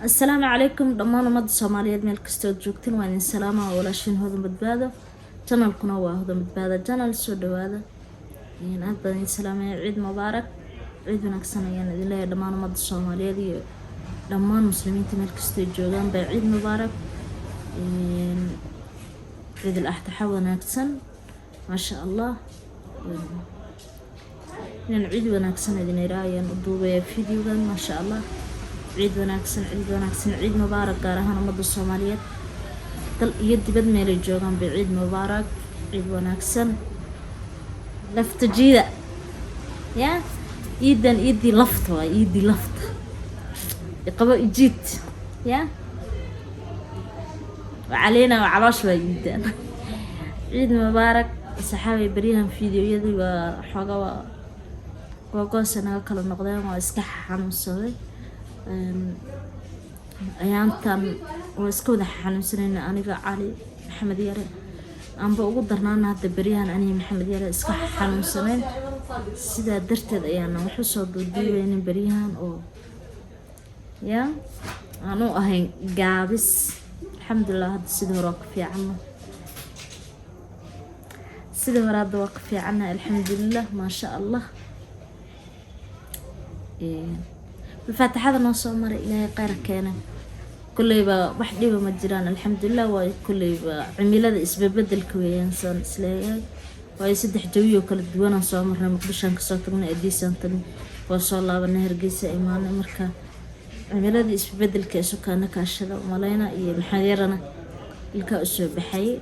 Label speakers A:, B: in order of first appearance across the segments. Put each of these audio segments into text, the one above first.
A: السلام عليكم دمان umada Soomaaliyeed meel kasta oo joogtiin waan idin salaama walaashin hodan badbaado channelkuna waa hodan badbaado channel soo dhawaada in aad baan idin salaamay ciid mubaarak ciid wanaagsan ayaan idin leeyahay dhammaan umada Soomaaliyeed iyo dhammaan muslimiinta meel kasta oo joogaan baa ciid mubaarak ciid al-adha wanaagsan ma sha Allah in ciid wanaagsan idin raayaan u duubay fiidiyogan ma sha Allah ciid wanaagsan ciid mubaarak gaar ahaan umada Soomaaliyeed dal iyo dibad meel ay joogaan bay ciid mubaarak ciid wanaagsan lafta jiida ya iidii lafta waa iidii lafta qabo ijiid ya وعلينا وعلاش وايدان ciid mubaarak saxaabay bariyahan fiidiyooyadii waa xogaa goosanaga kala noqdeen waa iska xanuunsaday ayaantan oo iska wada xanuunsanayna aniga cali maxamed yare aanba ugu darnaana hadda bariyahan aniga maxamed yare iska xanuunsaneen sidaa darteed ayaana wuxuu soo duuduubaynin bariyahan oo ya aanu ahayn gaabis alxamdulilah hadda sidii hore ka fiicana sidii hore hadda waa ka fiicana alxamdulilah maasha allah الفاتحة نوصل مرة إلهي قير كينا كل يبقى واحد يبقى مجران الحمد لله وكل يبقى عميلة إسباب بدل كوي إنسان سلاي ويسد حجوي وكل دوانا صار مرة مقبشان كسرتنا إديسان تاني وصل الله بالنهر جيسة إيمان مركا عميلة إسباب بدل كيسو كان كاشلا وملاينا محيرنا الكأسو بحي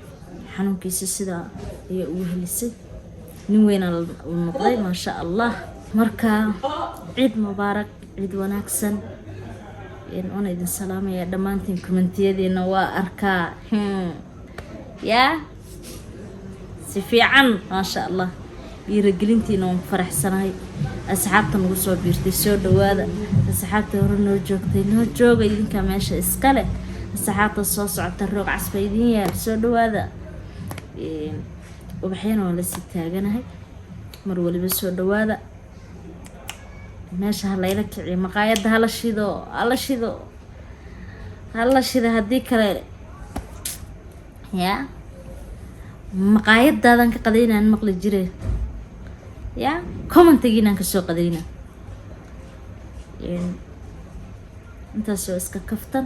A: حنون كيس السدا يقوه لسه نوين المقضي ما شاء الله مركا عيد مبارك عيد wanaagsan in idin salaamaya dhamaantiin commentiyadiina waa arkaa ya si fiican ma sha Allah dhiirigelintiina waan faraxsanahay asxaabta nagu soo biirtay soo dhawaada asxaabta hore noo joogtay noo jooga idinka meesha iska leh asxaabta soo socota roog casba idin yaal soo dhawaada ubaxyana waa la sii taaganahay mar waliba soo dhawaada meesha halayla kiciyo maqaayada hala shido haddii kale ya maqaayadaadan ka qadaynaan maqli jire ya commentagiinaan kasoo qadayna intaas oo iska kaftan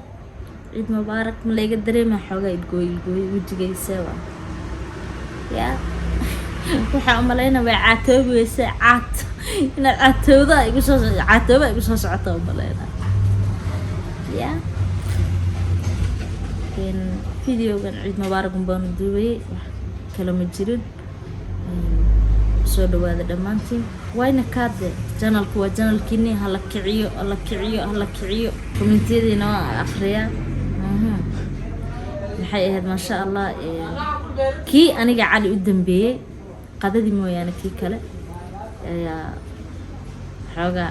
A: ciid mubaarak ma layga dareema xoogaa idgooy wejigaysa waa ya waxaa umalayna way caatoobaysa caato inaad caatooba igu soo socota umalayna ya videogan ciid mubaarak baan duubay kala ma jirin soo dhawaada dhamaantiin wayna kaade channelku waa channelkiini hala kiciyo commentiyadiina waa akhriyaa maxay ahayd ma sha Allah kii aniga cali u dambeeyay qadadii mooyaane kii kale ayaa xoogaa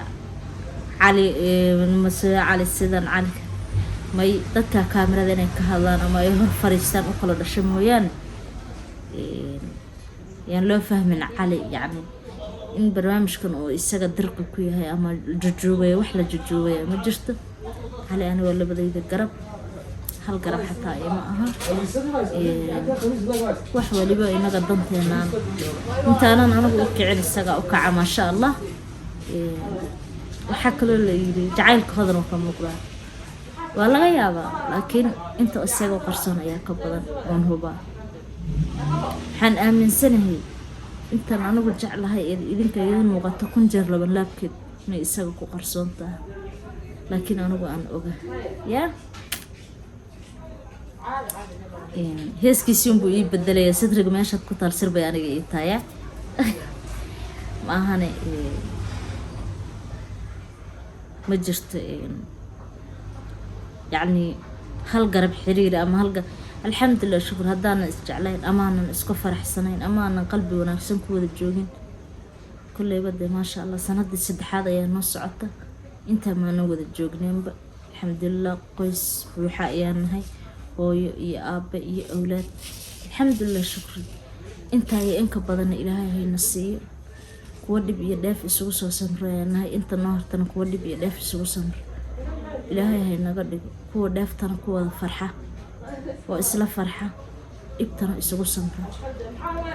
A: cali mas'uul cali sidan cali may dadka kaamirada inay ka hadlaan ama ay hor fariistaan u kala dhashay mooyaan yaan loo fahmin cali yani in barnaamijkan uu isaga dirqi ku yahay ama jujuubay wax la jujuubay ma jirto cali ana waa labadayda garab hal garab xataa ima aha wax waliba inaga danteenaan intaanan anagu u kicin isaga u kaca ma sha Allah waxa kale la yiri jacaylka hodan oo ka muuqda waa laga yaabaa laakiin inta isaga qarsoon ayaa ka badan oon huba waxaan aaminsanahay intaan anagu jeclahay idinka idin muuqato kun jeer laba laabkeed inay isaga ku qarsoon tahay laakiin anagu aan oga ya heeskiisii unbuu ii bedelaya sadriga meeshaad ku taal sir bay aniga ii taaya maahane ma jirto yacni hal garab xiriir ama alxamdulilah shukur haddaanan isjeclayn amaanan isku faraxsanayn amaanan qalbi wanaagsan ku wada joogin kulleyba dee maasha Allah sanadii saddexaad ayaa noo socota intaa maanan wada joogneenba alxamdulilah qoys ruuxa ayaan nahay hooyo iyo aabe iyo awlaad alxamdulilah shukri intaa iyo inka badan ilaahay hayna siiyo kuwa dhib iyo dheef isugu soo samreeyanahay inta noo hortana kuwa dhib iyo dheef isugu samre ilaahay hay naga dhigo kuwa dheeftana ku wada farxa oo isla farxa ibtana isugu samra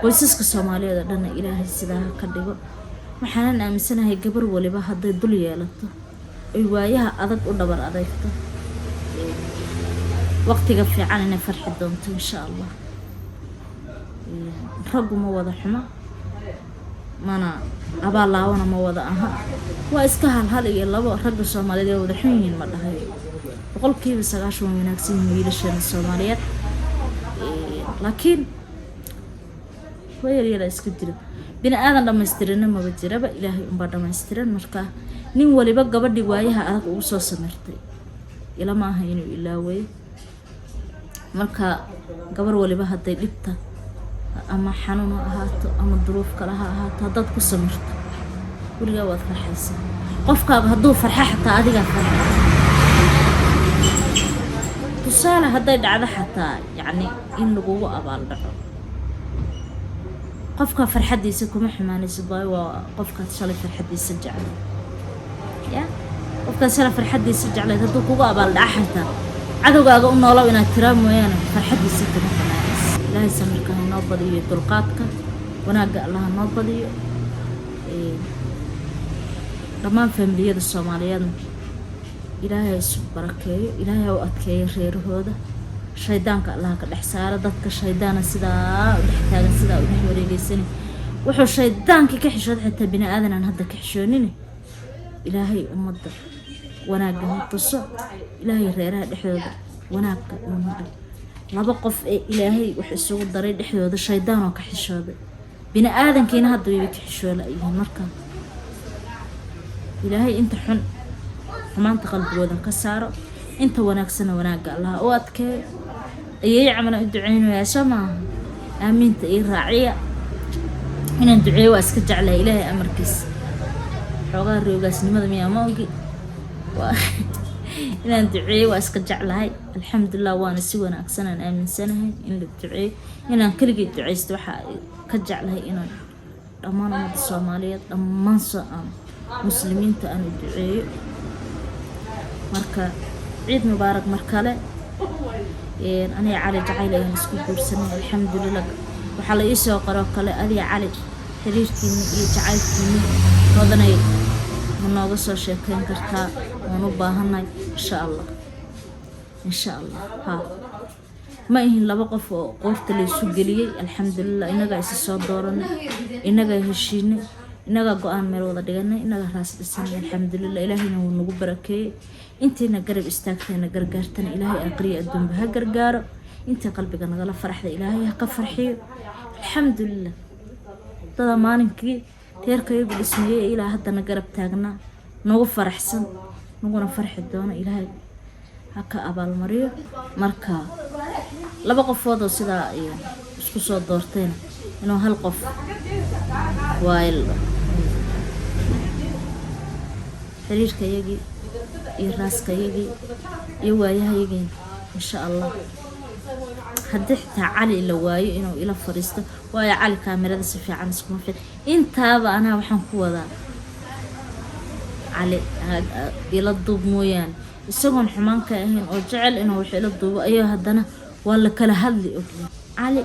A: qoysaska Soomaaliyeed oo dhan ilaahay sidaa ka dhigo waxaan aaminsanahay gabar waliba haday dul yeelato ay waayaha adag u dhabar adeegto waqtiga fiican inay farxi doonto insha Allah raggu ma wada xumo mana abaalaawana ma wada aha waa iska hal iyo labo ragga Soomaaliyeed wada xun yihiin ma dhahay boqolkiiba 90 wanaagsan wiilasha Soomaaliyeed laakiin way yar iska jira bini aadan dhamaystiran ma jiraba ilaahay umba dhamaystiran marka nin waliba gabadhi waayaha adag ugu soo sameertay ila ma aha inuu ilaaway marka gabar waliba haday dhibta ama xanuun ahaato ama duruuf kale ha ahaato dad ku sameerto waliga waad farxaysaa qofkaaga haduu farxa xataa adiga farxa tusaale haday dhacdo xataa yani in lagu abaal dhaco qofka farxadiisa kuma xumaanayso waa qofka shalay farxadiisa jecel ya qofka shalay farxadiisa jecel haduu kugu abaal dhaco xataa cadawgaaga u noolow inaad tiraa mooyaan farxadiisa kuma xumaanayso ilaahay samirka noo badiyo dulqaadka wanaaga Allah noo badiyo dhammaan familiyada Soomaaliyeed ilaahay isu barakeeyo ilaahay oo adkeeyo reerahooda shaydaanka Allah ka dhex saaro dadka shaydaana sidaa u dhex taagan sidaa u dhex wareegaysan wuxuu shaydaanka ka xishood xitaa bini aadan aan hadda ka xishoonin ilaahay ummadda wanaaga tuso ilaahay reeraha dhexdooda wanaaga ummadda laba qof ee ilaahay wax isugu daray dhexdooda shaydaan oo ka xishooday bini aadankiina hadda way ka xishoola ayeen marka ilaahay inta xun xumaanta qalbigooda ka saaro inta wanaagsan wanaaga Allah oo adkee ayay camana u duceynaya sama aaminta ay raaciya inaan duceeyo waa iska jeclaa ilaahay amarkiisa xogaa roogaasnimada miyaa ma ogi inaan duceeyo waa iska jeclahay alxamdulillah waana si wanaagsan aan aaminsanahay in la duceeyo inaan kaliya duceysto waxa ka jeclahay inaan dhammaan ummadda Soomaaliyeed dhammaan muslimiinta aan duceeyo marka ciid mubaarak markale aniga cali jacayl ayaan isku guursanay alxamdulillah waxa la ii soo qoro kale adiga cali xiriirkiina iyo jacaylkiina wadanay nooga soo sheekayn kartaa waan u baahanay insha Allah ha ma ihin laba qof oo qoorta la isu geliyay alxamdulillah inaga is soo dooranay inaga heshiinay inaga go'aan meel wada dhiganay inaga raas dhisanay alxamdulillah ilaahayna wuu nagu barakeeyay intiina garab istaagtayna gargaartana ilaahay aqriyo adduunba ha gargaaro inta qalbiga nagala faraxda ilaahay ha ka farxiyo alxamdulillah dada maalinkii reerkaygu dhismeeyay ilaa haddana garab taagnaa nagu faraxsan naguna farxi doona ilaahay ha ka abaalmariyo marka laba qofood oo sidaa isku soo doorteen inuu hal qof waayl xiriirkayagii iyo raaskayagii iyo waayahayagii insha Allah haddii xitaa cali la waayo inuu ila fariisto waayo cali kaamirada si fiican iskuma fid intaaba anaa waxaan ku wadaa cali ila duub mooyaan isagoon xumaan ka ahayn oo jecel inuu wax ila duubo ayuu haddana waa la kala hadli cali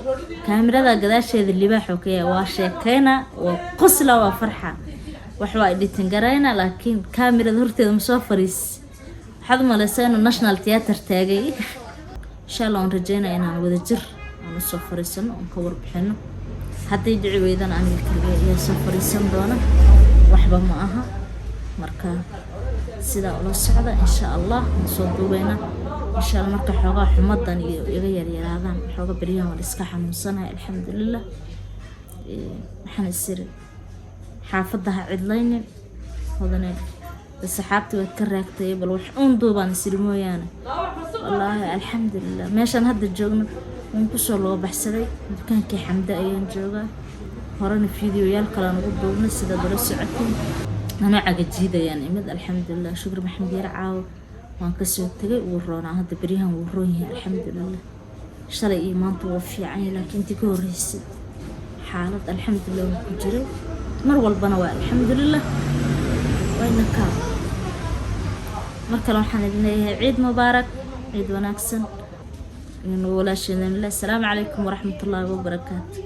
A: kaamirada gadaasheeda libaaxo ka yahay waa sheekayna waa qosla waa farxa wax waa editing garayna laakiin kaamirada horteeda ma soo fariis waxaad malaysaa inuu national theatre taagay insha Allah aan rajeynaa inaan wada jir aan soo fariisano oo ka warbixino haddii dhici weydana aniga kaliya iyo soo fariisan doona waxba ma aha marka sida loo socda insha Allah soo duubeyna insha Allah marka xogaa xumadan iyo iga yaryaraadaan xogaa bariyahan wala iska xanuunsanahay alxamdulillah waxaan isiri xaafadaha cidlaynin wadana saxaabtii way ka raagtay bal wax uun duubaan isiri mooyaane wallaahi alxamdulillah meeshan hadda joogno waan ku soo loo baxsaday dukaankii Xamda ayaan joogaa horena fiidiyoyaal kale aan ugu duubnay sida dara socotay أنا عجيدة يعني مد الحمد لله شكر محمد يرعاو وان كسو تجي ورونا هذا بريهم ورويه الحمد لله اشتري إيمان توفي عني لكن تكون ريسي حالة الحمد لله وكجري مروى البنوات الحمد لله وين كان markale waxaan idin leeyahay ciid mubaarak, ciid wanaagsan, walaasheen. Assalaamu calaykum waraxmatullaahi wabarakaatu.